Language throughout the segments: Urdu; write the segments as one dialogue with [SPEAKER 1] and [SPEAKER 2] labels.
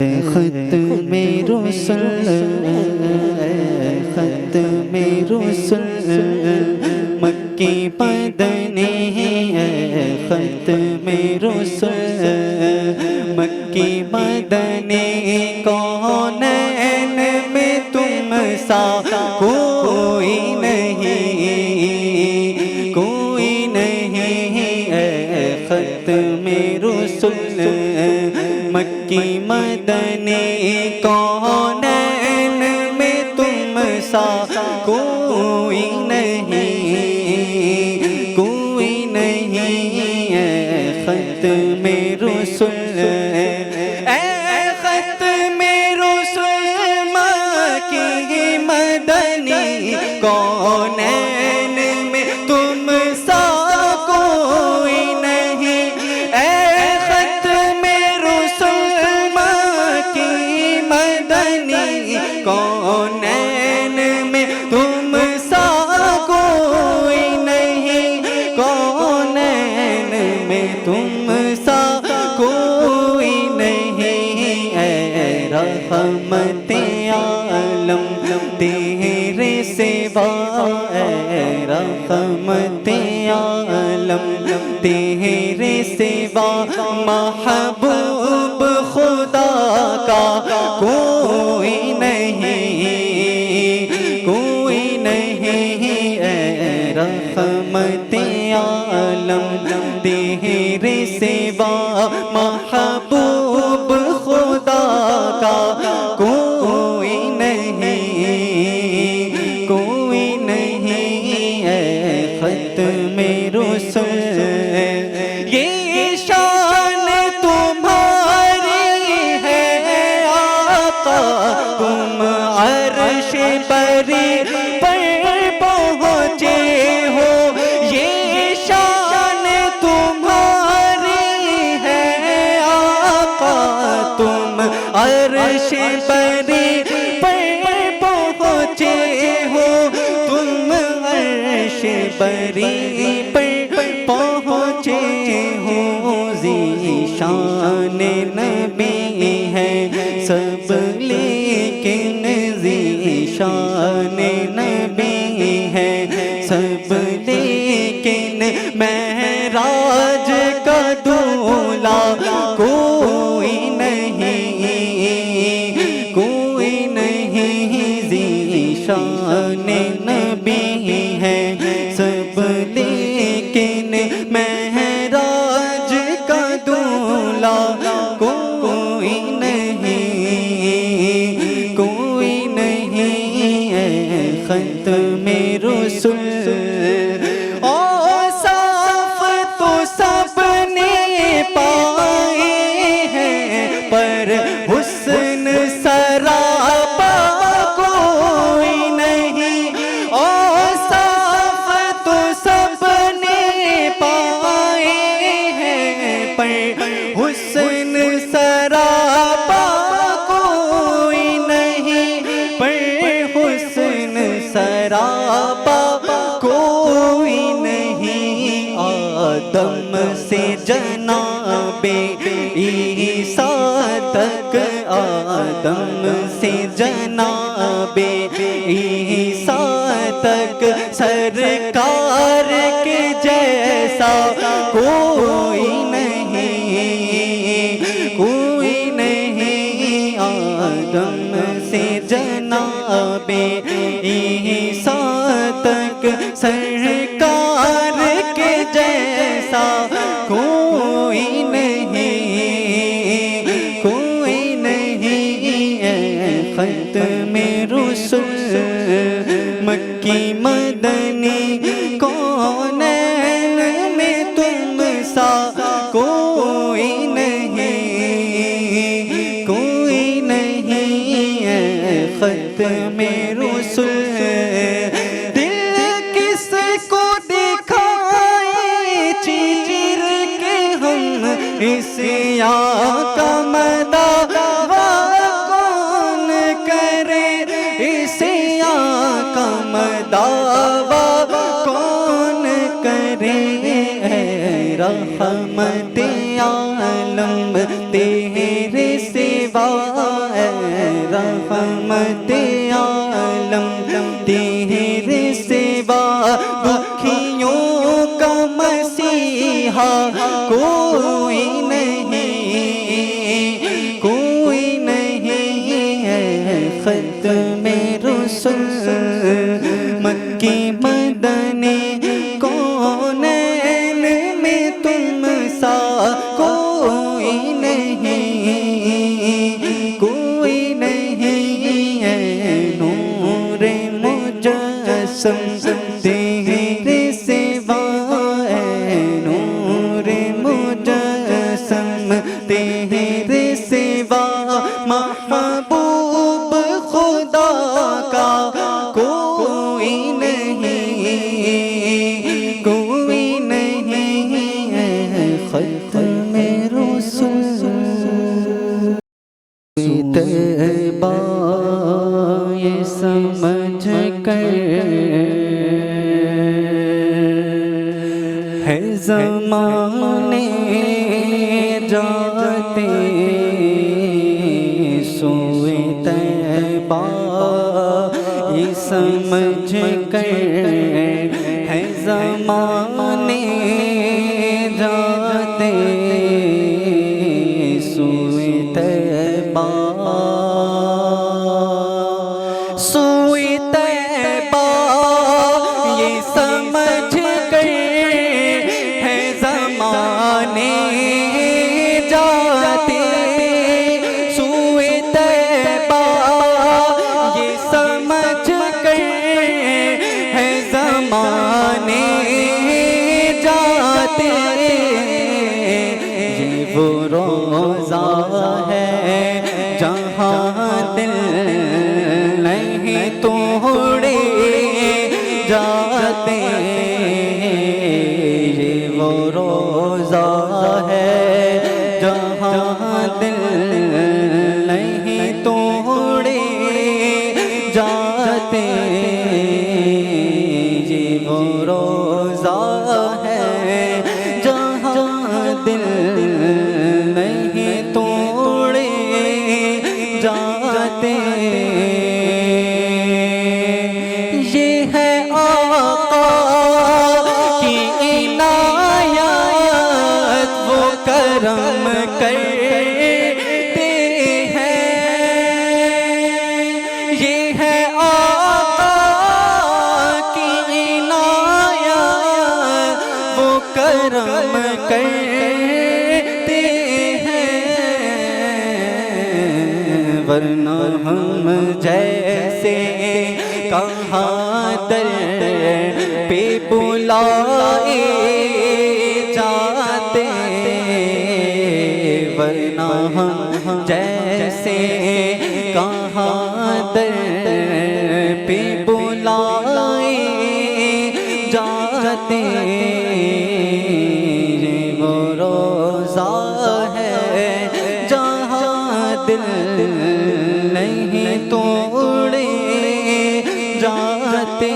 [SPEAKER 1] ختم رسل ختم رسل مکی مدنی ختم رسل مکی مدنی کونین میں تم سا کوئی نہیں کوئی نہیں ختم رسل مکی مدنی کونین میں تم سا کوئی نہیں کوئی نہیں ختم رسل اے ختم رسل مکی مدنی کونین میں تم سا کوئی نہیں اے ختم رسل مکی مدنی کونین میں تم سا کوئی نہیں کونین میں تم سا کوئی نہیں اے رحمت عالم تیرے سوا اے رحمت عالم تیرے سوا محبوب خدا کا کوئی نہیں کوئی نہیں اے رحمت عالم تیرے سوا محبوب خدا کا کوئی نہیں کوئی نہیں اے ختم رسل یہ شان تمہاری ہے آقا تم عرش بری پر پہنچے ہو یہ شان تمہاری ہے آقا تم عرش بری پر پہنچے ہو تم عرش بری پر پہنچے ہو ذیشان نبی ہے سب لیکن ذیشان نبی ہے سب لیکن معراج کا دولا کوئی نہیں کوئی نہیں ذیشان نبی ہے سب لیکن معراج کا دولا کوئی نہیں کوئی نہیں اے ختم رسل اوصاف تو سب نے پائی ہے پر حسن سراپا کوئی نہیں اوصاف تو سب نے پائی ہے پر حسن سراپا کوئی نہیں پر حسن سراپا کوئی نہیں آدم سے جناب عیسیٰ تک آدم سے جناب عیسیٰ تک سرکار کے جیسا کوئی نہیں کوئی نہیں آدم سے جناب عیسیٰ تک سرکار کے جیسا کوئی نہیں کوئی نہیں اے ختم رسل مکی مدنی کونین میں تم سا کوئی نہیں کوئی نہیں اے ختم رسل دل کس کو دکھائے چیر کے ہم اس یہاں کا مداوا کون کرے اس یہاں کا مداوا کون کرے اے رحمت عالم تیرے سوا رحمت عالم تیرے سوا دکھیوں کا مسیحا کوئی نہیں، کوئی نہیں ہے۔ ختم رسل مکی مدنی کونین میں تم سا کوئی نہیں، کوئی نہیں ہے۔ نور مجسم تیرے سوا ہے، نور مجسم تیرے سوا محبوب خدا کا کوئی نہیں، کوئی نہیں ہے۔ ختم رسل طیبہ یہ سمجھ کر ہے زمانے جاتے سوئے طیبہ یہ سمجھ کر ہے زمانے جاتے سوئے طیبہ، سوئے طیبہ یہ سمجھ کر ہے زمانے جاتے سوئے طیبہ یہ سمجھ کر ہے زمانے جاتے۔ یہ وہ روزہ ہے جہاں دل نہیں توڑے جاتے، یہ وہ روزہ ہے جہاں دل نہیں توڑے جاتے، یہ وہ روزہ ہے جہاں دل نہیں توڑے جاتے۔ یہ ہے آقا کی عنایت وہ کرم کرتے ہیں، یہ ہے آقا کی عنایت وہ کرم کرتے ہیں، ورنہ ہم جیسے کہاں در پہ بلائے جاتے، ورنہ ہم جیسے کہاں در پہ بلائے جاتے، یہ وہ روزہ ہے جہاں دل نہیں توڑے جاتے۔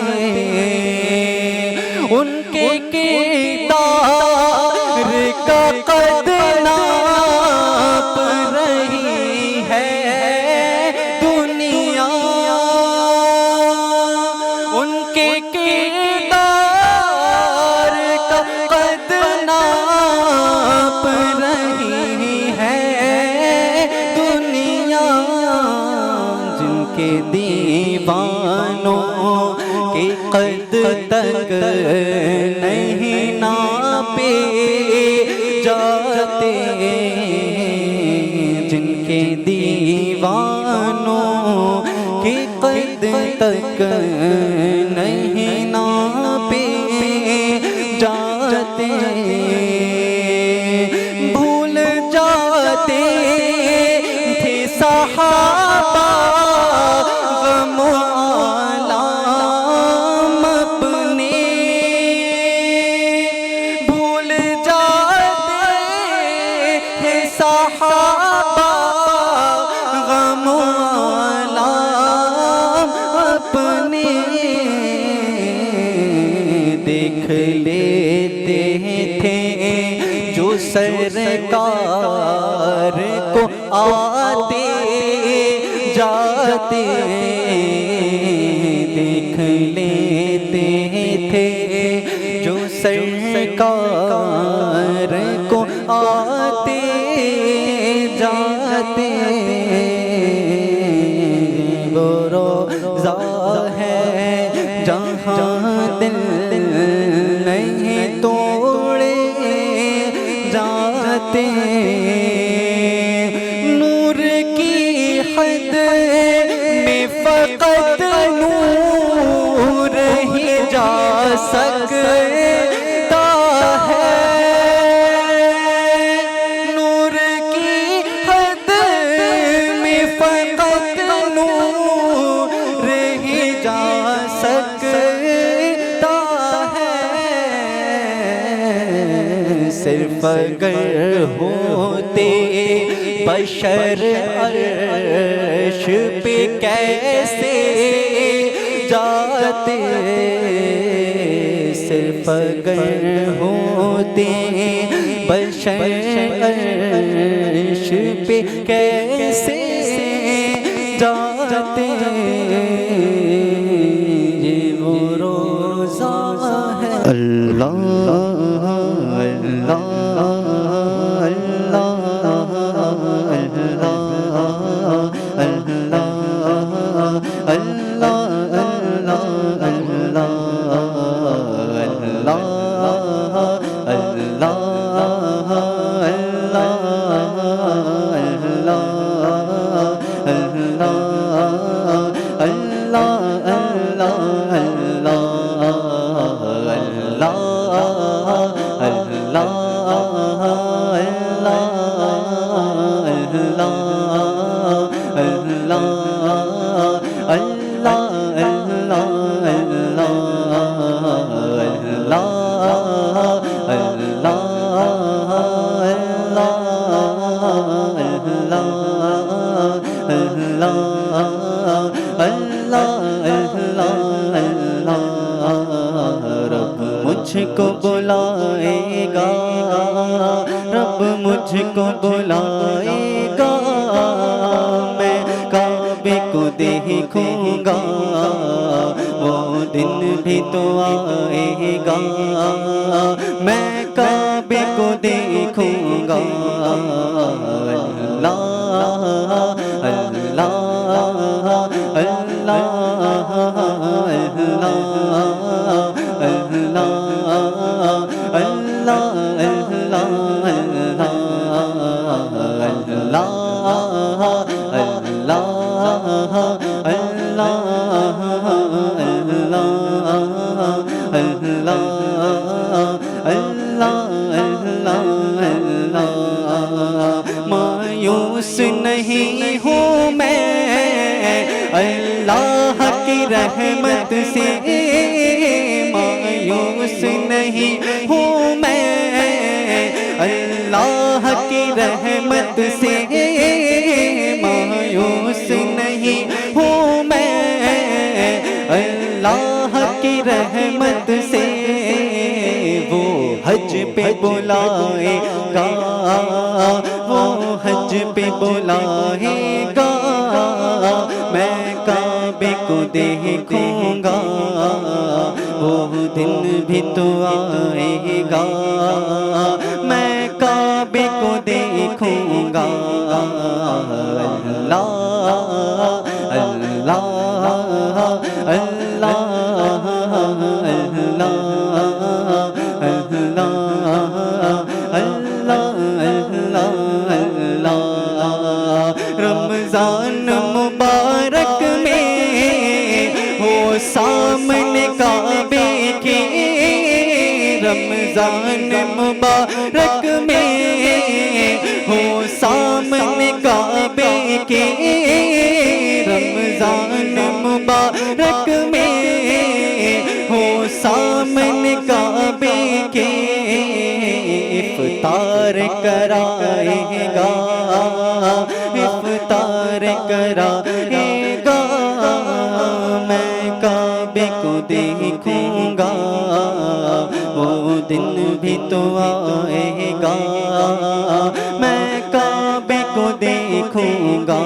[SPEAKER 1] ان کے کردار کا قد ناپ رہی ہے دنیا، ان کے کردار کا قد ناپ رہی ہے دنیا، جن کے دیوانوں کے قد تک نہیں ناپے جاتے، جن کے دیوانوں کے قد تک نہیں ناپے جاتے، بھول جاتے تھے صحابہ غم و آلام اپنے، بھول جاتے تھے صحابہ غم و آلام اپنے، دیکھ لیتے تھے جو سرکار کو آتے جاتے دیکھ لیتے تھے جو سرکار کو آتے جاتے وہ روضہ ہے جہاں دل نہیں توڑے جاتے نور کی حد میں فقط نور ہی جا سکتا ہے نور کی حد میں فقط نور ہی جا سکتا ہے صرف اگر ہوتے بشر عرش پہ کیسے جاتے صرف اگر ہوتے بشر عرش پہ کیسے جاتے یہ وہ روزہ ہے اللہ اللہ رب مجھ کو بلائے گا رب مجھ کو بلائے گا میں کعبے کو دیکھوں گا وہ دن بھی تو آئے گا میں کعبے کو دیکھوں گا اللہ اللہ اللہ مایوس نہیں ہوں میں اللہ کی رحمت سے مایوس نہیں ہوں میں اللہ کی رحمت سے مایوس نہیں ہوں میں اللہ کی رحمت سے وہ حج پہ بلائے گا وہ حج پہ بلائے گا میں کعبے کو دیکھوں گا وہ دن بھی تو آئے گا میں کعبے کو دیکھوں گا اللہ اللہ اللہ رمضان مبارک میں ہو سامنے کعبے کے رمضان مبارک میں ہو سامنے کعبے کے رمضان مبارک میں ہو سامنے کعبے کے افطار کرائے گا افطار کرائے گا میں کعبے کو دیکھوں گا وہ دن بھی تو آئے گا میں کعبے کو دیکھوں گا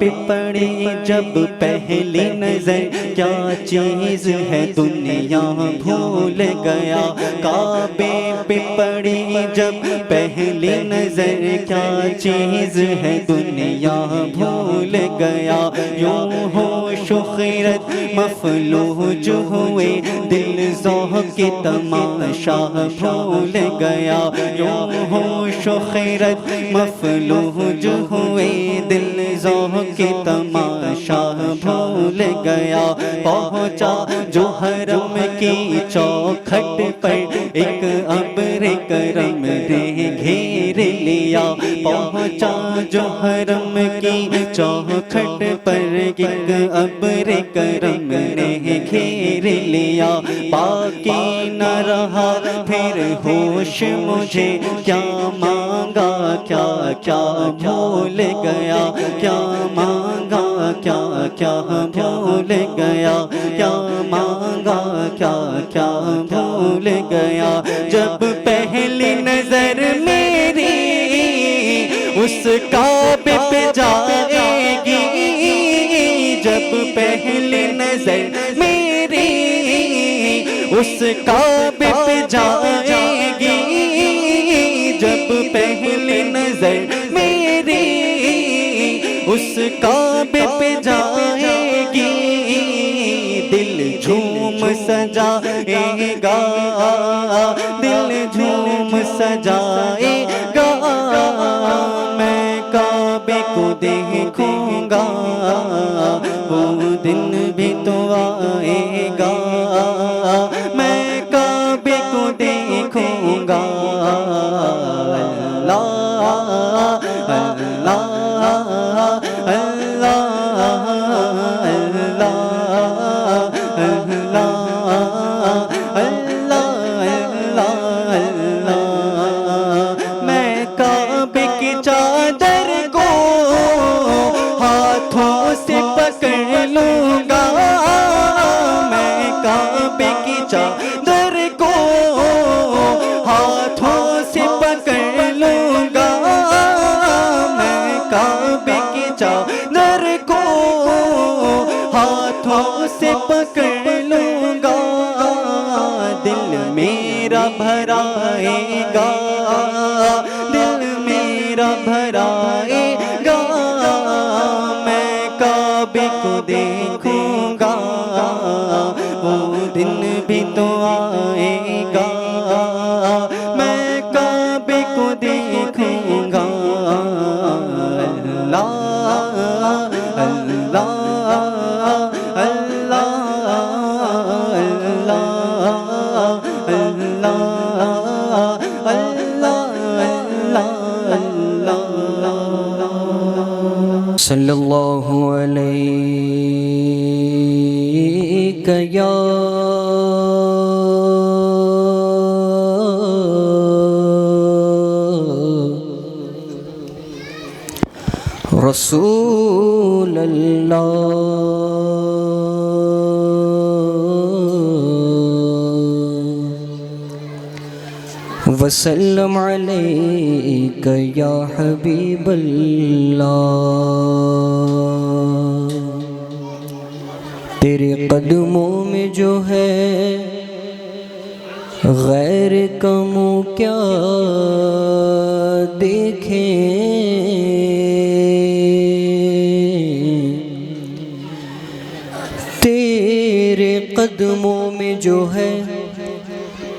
[SPEAKER 1] پہ پڑی جب پہلی نظر کیا چیز ہے دنیا بھول گیا، کعبے پہ پڑی جب پہلی نظر کیا چیز ہے دنیا بھول گیا، یوں ہوش و خیرت مفلوج ہوئے دل ذوق کی تماشا بھول گیا، یوں ہوش و خیرت مفلوج ہوئے دل ذوق کی تماشا بھول گیا، پہنچا جو حرم کی چوکھٹ پر ایک ابر کرم نے گھیر لیا، پہنچا جو حرم کی چوکھٹ پر ایک ابر کرم نے گھیر لیا، باقی نہ رہا پھر ہوش مجھے، کیا مانگا کیا کیا بھول گیا، کیا مانگا کیا کیا بھول گیا، کیا مانگا کیا کیا بھول گیا، جب پہلی نظر میری اس کعبے پہ جائے گی، جب پہلی نظر میری اس کعبے پہ جائے گی، جب پہلی نظر میری اس کعبے پہ جائے گی، دل جھوم سجائے گا، دل جھوم سجائے گا، میں کعبے کو دیکھوں گا، وہ دن بھی تو آئے گا، میں کعبے کو دیکھوں گا، اللہ اللہ اللہ اللہ، میں کعبے کی چادر کو ہاتھوں سے پکڑ لوں گا، میں کعبے کی چادر کو ہاتھوں سے پکڑ لوں گا، میں کعبے کی چادر کو ہاتھوں سے پکڑ لوں گا، دل میرا بھرائے گا، دل میرا بھرائے گا، میں کعبے کو دیکھوں گا، وہ دن بھی تو آئے گا، میں کعبے کو دیکھوں گا، اللہ اللہ اللہ
[SPEAKER 2] صلی اللہ علیہ یا رسول اللہ، وسلم علیک یا حبیب اللہ، تیرے قدموں میں جو ہے غیر کا منہ کیا دیکھیں، تیرے قدموں میں جو ہے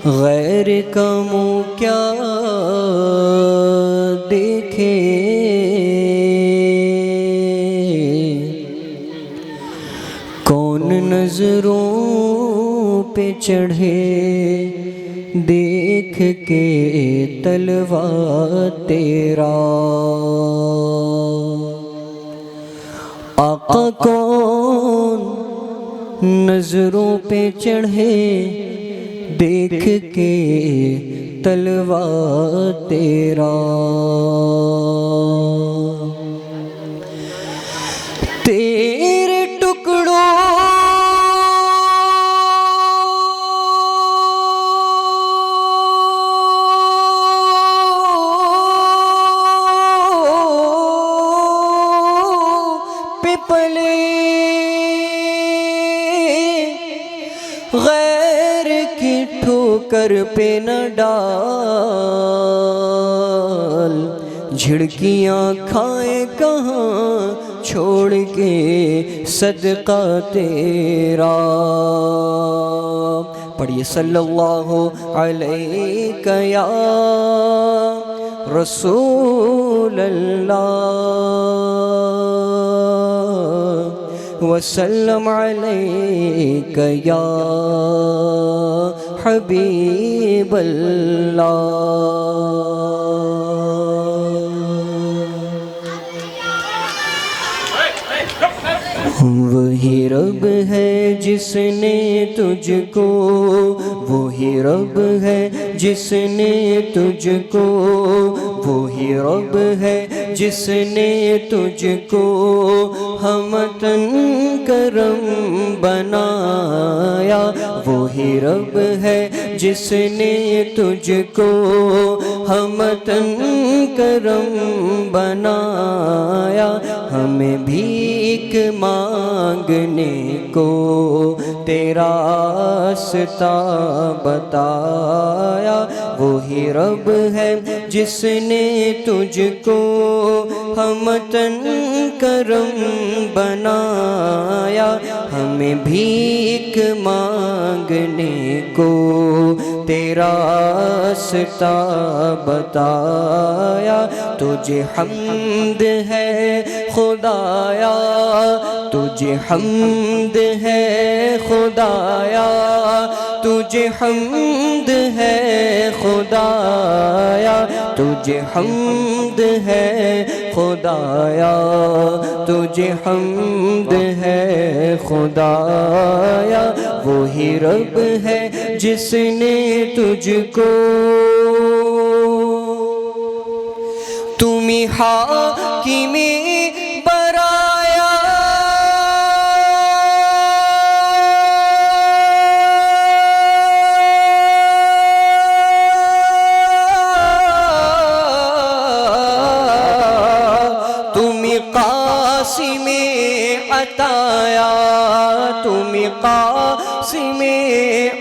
[SPEAKER 2] غیر کا منہ کیا دیکھے، کون نظروں پہ چڑھے دیکھ کے تلوا تیرا، آقا کون نظروں پہ چڑھے دیکھ کے تلوا تیرا، تیرے ٹکڑوں پہ کر پہ نہ ڈال، جھڑکیاں کھائے کہاں چھوڑ کے صدقہ تیرا۔ پڑھیے صلی اللہ علیہ یا رسول اللہ، وسلم علیک یا حبیب اللہ۔ وہی رب ہے جس نے تجھ کو، وہی رب ہے جس نے تجھ کو، وہی رب ہے جس نے تجھ کو ہمتن کرم بنایا، وہی رب ہے جس نے تجھ کو ہمتن کرم بنایا، ہمیں بھیک مانگنے کو تیرا راستہ بتایا، وہی رب ہے جس نے تجھ کو ہمتن کرم بنایا، ہمیں بھیک مانگنے کو تیرا راستہ بتایا، تجھے حمد ہے خدایا، تجھے حمد ہے خدایا، تجھے حمد ہے خدایا، تجھے حمد ہے خدایا، تجھے حمد ہے خدایا، وہی رب ہے جس نے تجھ کو تمہیں حاکم برایا، تمہیں قاسم عطایا، تمہیں قاسم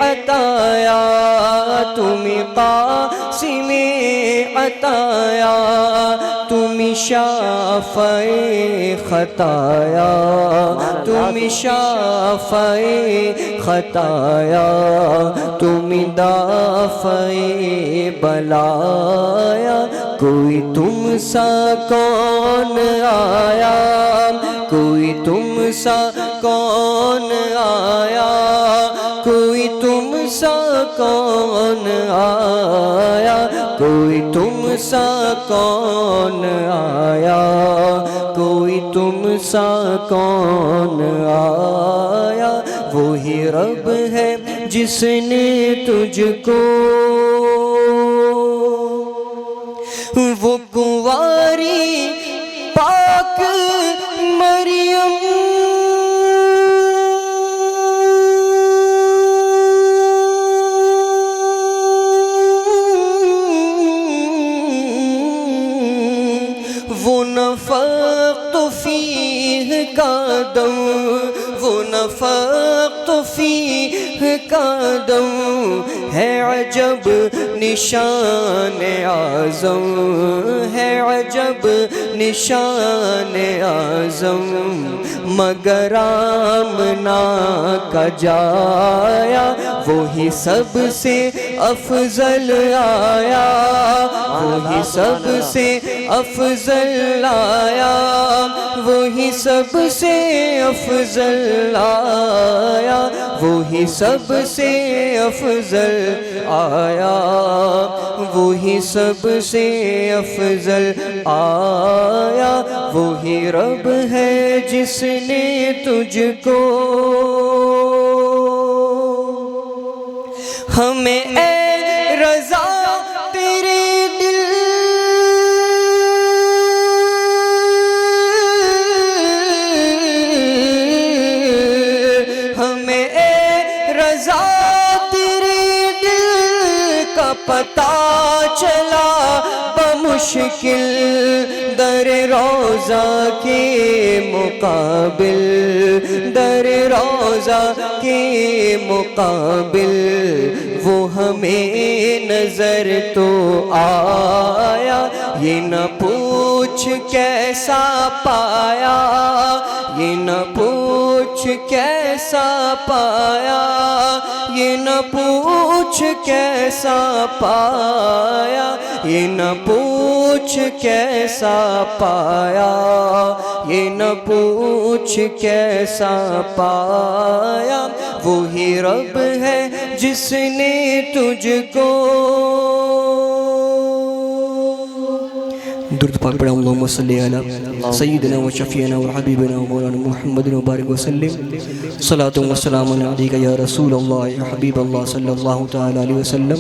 [SPEAKER 2] عطایا، تمہیں قاسم عطایا، تمہیں شافع خطایا، تمہیں شافع خطایا، تمہیں دافع بلایا، کوئی تم سا کون آیا، کوئی تم سا کون آیا، کوئی تم سا کون آیا، کوئی تم سا کون آیا، کوئی تم سا کون آیا، وہی رب ہے جس نے تجھ کو وہ کنواری پاک مریم وہ نفخت فیہ کا دم، وہ نفخت فیہ کا دم ہے عجب نشان اعظم، ہے عجب نشان اعظم، مگر آمنہ کا جایا وہی سب سے افضل آیا، وہی سب سے افضل آیا، وہی سب سے افضل آیا، وہی سب سے افضل آیا، وہی سب سے افضل آیا، وہی رب ہے جس نے تجھ کو ہمیں اے رضا تیرے دل ہمیں اے رضا تیرے دل کا پتہ چلا بمشکل در روضہ کے مقابل، در روضہ کے مقابل وہ ہمیں نظر تو آیا، یہ نہ پوچھ کیسا پایا، یہ نہ پوچھ کیسا پایا، یہ نہ پوچھ کیسا پایا، یہ نہ پوچھ کیسا پایا، یہ نہ پوچھ کیسا پایا، وہی رب ہے جس نے تجھ کو درود پاک پڑھا اللہم صلی علی سیدنا و شفیعنا و حبیبنا و مولانا محمد مبارک وسلم صلاة و سلام علیکہ یا رسول اللہ یا حبیب اللہ صلی اللہ تعالی علیہ وسلم۔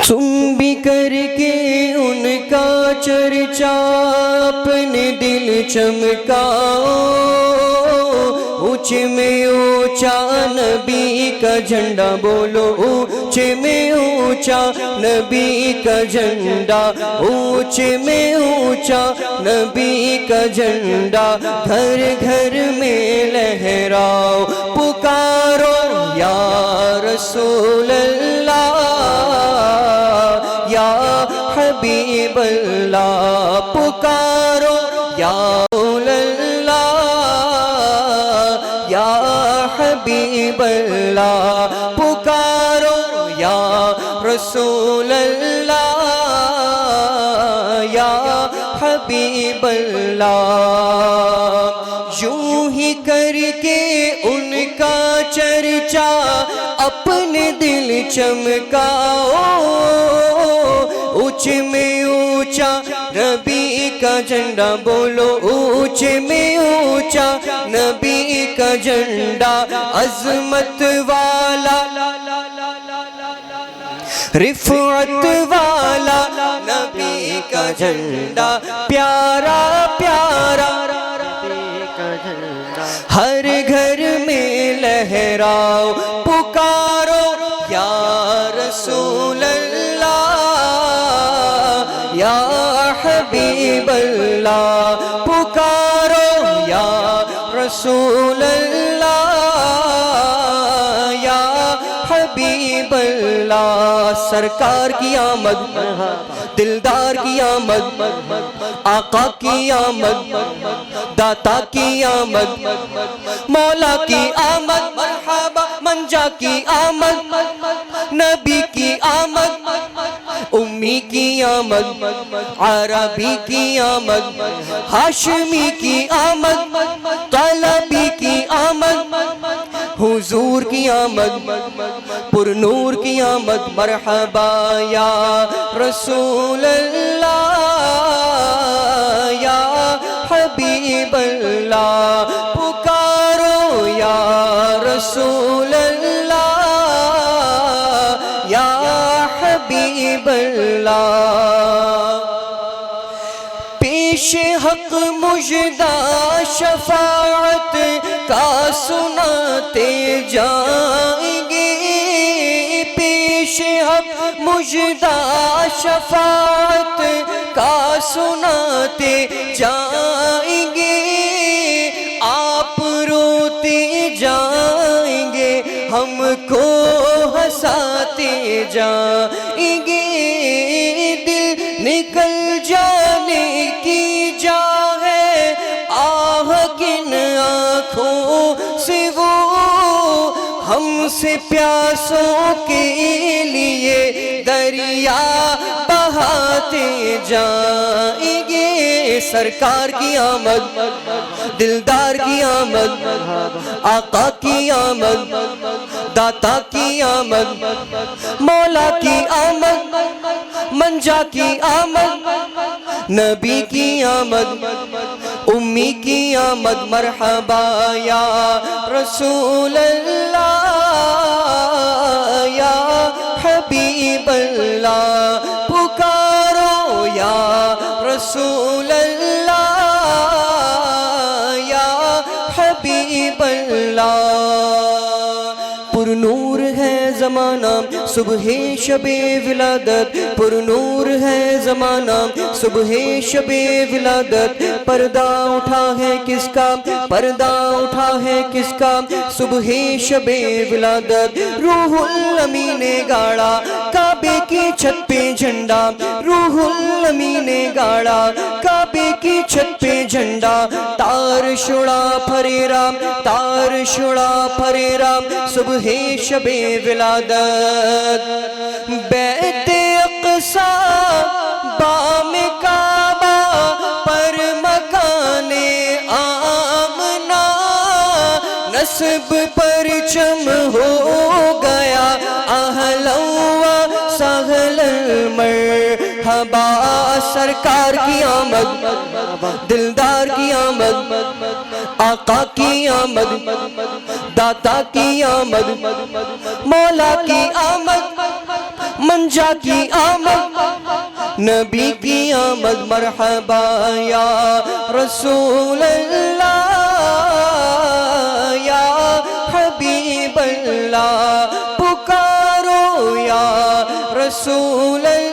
[SPEAKER 2] تم بھی کر کے ان کا چرچا اپنے دل چمکاؤ، اونچے میں اونچا نبی کا جھنڈا بولو، اونچے میں اونچا نبی کا جھنڈا، اونچے میں اونچا نبی کا جھنڈا، گھر گھر میں لہراؤ، پکارو یا رسول اللہ یا حبیب اللہ، پکارو یا رسول اللہ یا حبیب اللہ، پکارو یا رسول اللہ یا حبیب اللہ۔ یوں ہی کر کے ان کا چرچا اپنے دل چمکاؤ، اونچے میں اونچا نبی کا جھنڈا بولو، اونچے میں اونچا نبی کا جھنڈا، عظمت والا رفعت والا نبی کا جھنڈا، پیارا پیارا نبی کا جھنڈا، ہر گھر میں لہراؤ، پکارو یا رسول اللہ یا حبیب اللہ، پکارو یا رسول اللہ یا حبیب اللہ۔ سرکار کی آمد، دلدار کی آمد، آقا کی آمد، داتا کی آمد، مولا کی آمد، مرحبا منجا کی آمد، نبی کی آمد، امی کی آمد، عربی کی آمد، ہاشمی کی آمد، طلبی کی آمد، حضور کی آمد، پر نور کی آمد، مرحبا یا رسول اللہ یا حبیب اللہ، پکارو یا رسول اللہ یا حبیب اللہ۔ پیش حق مژدہ شفاعت کا سناتے جائیں گے، پیش حق مژدہ شفاعت کا سناتے جائیں گے، آپ روتے جائیں گے، ہم کو ہنساتے جائیں گے، دل نکل جانے کی جا ہے، آہ کن آنکھوں سے وہ ہم سے پیاسوں کے لیے دریا بہاتے جائیں گے۔ سرکار کی آمد، دلدار کی آمد، آقا کی آمد، داتا کی آمد، مولا کی آمد، منجا کی آمد، نبی کی آمد، امی کی آمد، مرحبا یا رسول اللہ یا حبیب اللہ، پکارو یا رسول اللہ یا حبیب اللہ۔ پر نور ہے زمانہ صبح شب ولادت پر نور ہے زمانہ صبح شب ولادت پردہ اٹھا ہے کس کا پردہ اٹھا ہے کس کا صبح شب ولادت روح الامین نے گاڑا کعبے کی چھت پہ جھنڈا روح الامین نے گاڑا کعبے کی چھت پہ جھنڈا تار شڑا پھریرا تار شڑا پھریرا صبح شب ولادت بیت اقصی بام کعبہ پر مکان آمنہ نصب پرچم ہو گیا اہلا و سہلا مرحبا سرکار کی آمد دلدار کی آمد آقا کی آمد داتا کی آمد مولا کی آمد منجا کی آمد نبی کی آمد مرحبا یا رسول اللہ یا حبیب اللہ پکارو یا رسول اللہ